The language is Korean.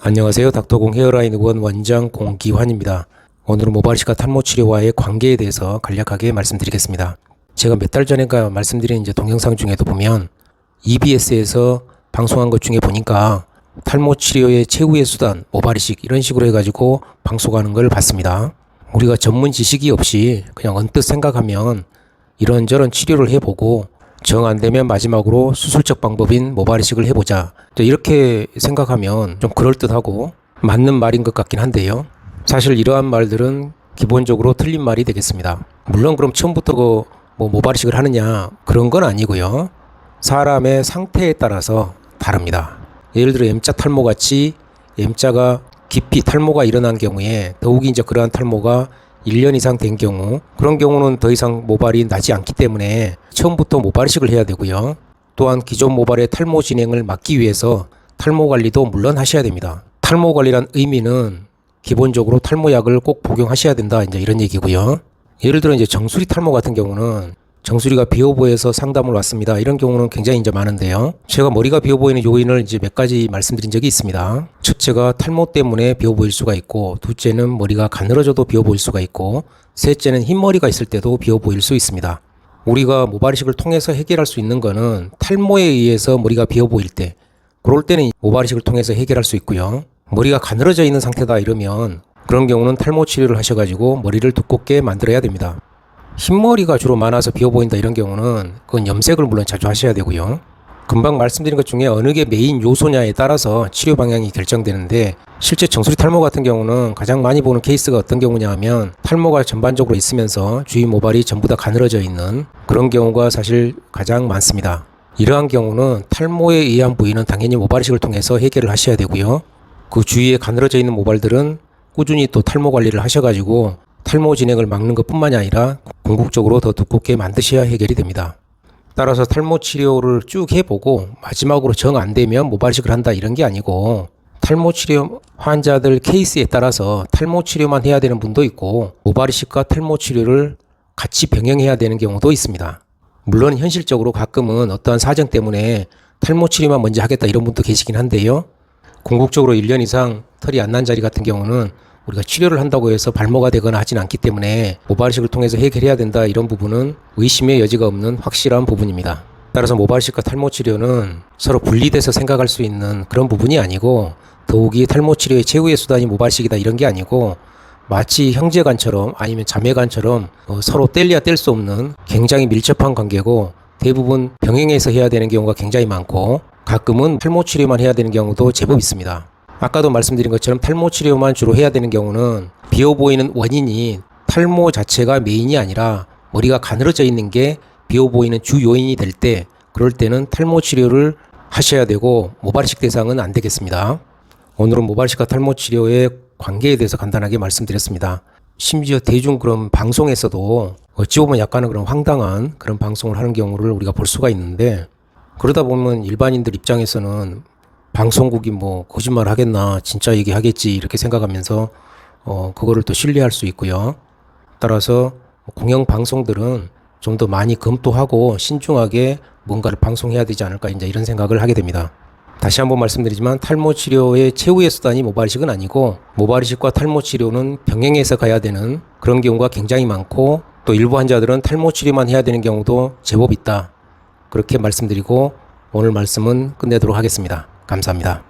안녕하세요. 닥터공 헤어라인 의원 원장 공기환입니다. 오늘은 모발이식과 탈모 치료와의 관계에 대해서 간략하게 말씀드리겠습니다. 제가 몇 달 전인가 말씀드린 동영상 중에도 보면 EBS에서 방송한 것 중에 보니까 탈모 치료의 최후의 수단 모발이식 이런 식으로 해가지고 방송하는 걸 봤습니다. 우리가 전문 지식이 없이 그냥 언뜻 생각하면 이런저런 치료를 해보고 정 안되면 마지막으로 수술적 방법인 모발이식을 해보자, 이렇게 생각하면 좀 그럴듯하고 맞는 말인 것 같긴 한데요. 사실 이러한 말들은 기본적으로 틀린 말이 되겠습니다. 물론 그럼 처음부터 모발이식을 하느냐 그런 건 아니고요. 사람의 상태에 따라서 다릅니다. 예를 들어 M자 탈모 같이 M자가 깊이 탈모가 일어난 경우에, 더욱이 그러한 탈모가 1년 이상 된 경우, 그런 경우는 더 이상 모발이 나지 않기 때문에 처음부터 모발이식을 해야 되고요. 또한 기존 모발의 탈모 진행을 막기 위해서 탈모 관리도 물론 하셔야 됩니다. 탈모 관리란 의미는 기본적으로 탈모약을 꼭 복용하셔야 된다, 이런 얘기고요. 예를 들어 정수리 탈모 같은 경우는 정수리가 비어 보여서 상담을 왔습니다. 이런 경우는 굉장히 많은데요. 제가 머리가 비어 보이는 요인을 몇 가지 말씀드린 적이 있습니다. 첫째가 탈모 때문에 비어 보일 수가 있고, 둘째는 머리가 가늘어져도 비어 보일 수가 있고, 셋째는 흰머리가 있을 때도 비어 보일 수 있습니다. 우리가 모발이식을 통해서 해결할 수 있는 거는 탈모에 의해서 머리가 비어 보일 때, 그럴 때는 모발이식을 통해서 해결할 수 있고요. 머리가 가늘어져 있는 상태다 이러면 그런 경우는 탈모 치료를 하셔가지고 머리를 두껍게 만들어야 됩니다. 흰머리가 주로 많아서 비어 보인다 이런 경우는 그건 염색을 물론 자주 하셔야 되고요. 금방 말씀드린 것 중에 어느 게 메인 요소냐에 따라서 치료 방향이 결정되는데, 실제 정수리 탈모 같은 경우는 가장 많이 보는 케이스가 어떤 경우냐 하면 탈모가 전반적으로 있으면서 주위 모발이 전부 다 가늘어져 있는 그런 경우가 사실 가장 많습니다. 이러한 경우는 탈모에 의한 부위는 당연히 모발이식을 통해서 해결을 하셔야 되고요. 그 주위에 가늘어져 있는 모발들은 꾸준히 또 탈모 관리를 하셔가지고 탈모 진행을 막는 것뿐만이 아니라 궁극적으로 더 두껍게 만드셔야 해결이 됩니다. 따라서 탈모 치료를 쭉 해보고 마지막으로 정 안되면 모발이식을 한다 이런 게 아니고, 탈모 치료 환자들 케이스에 따라서 탈모 치료만 해야 되는 분도 있고 모발이식과 탈모 치료를 같이 병행해야 되는 경우도 있습니다. 물론 현실적으로 가끔은 어떠한 사정 때문에 탈모 치료만 먼저 하겠다 이런 분도 계시긴 한데요. 궁극적으로 1년 이상 털이 안 난 자리 같은 경우는 우리가 치료를 한다고 해서 발모가 되거나 하진 않기 때문에 모발이식을 통해서 해결해야 된다 이런 부분은 의심의 여지가 없는 확실한 부분입니다. 따라서 모발이식과 탈모 치료는 서로 분리돼서 생각할 수 있는 그런 부분이 아니고, 더욱이 탈모 치료의 최후의 수단이 모발이식이다 이런 게 아니고, 마치 형제간처럼 아니면 자매간처럼 서로 뗄래야 뗄 수 없는 굉장히 밀접한 관계고, 대부분 병행해서 해야 되는 경우가 굉장히 많고, 가끔은 탈모 치료만 해야 되는 경우도 제법 있습니다. 아까도 말씀드린 것처럼 탈모 치료만 주로 해야 되는 경우는 비어 보이는 원인이 탈모 자체가 메인이 아니라 머리가 가늘어져 있는 게 비어 보이는 주 요인이 될 때, 그럴 때는 탈모 치료를 하셔야 되고 모발이식 대상은 안 되겠습니다. 오늘은 모발이식과 탈모 치료의 관계에 대해서 간단하게 말씀드렸습니다. 심지어 대중 그런 방송에서도 어찌 보면 약간은 그런 황당한 그런 방송을 하는 경우를 우리가 볼 수가 있는데, 그러다 보면 일반인들 입장에서는 방송국이 거짓말 하겠나, 진짜 얘기하겠지 이렇게 생각하면서 그거를 또 신뢰할 수 있고요. 따라서 공영방송들은 좀 더 많이 검토하고 신중하게 뭔가를 방송해야 되지 않을까, 이런 생각을 하게 됩니다. 다시 한번 말씀드리지만 탈모 치료의 최후의 수단이 모발이식은 아니고, 모발이식과 탈모 치료는 병행해서 가야 되는 그런 경우가 굉장히 많고, 또 일부 환자들은 탈모 치료만 해야 되는 경우도 제법 있다, 그렇게 말씀드리고 오늘 말씀은 끝내도록 하겠습니다. 감사합니다.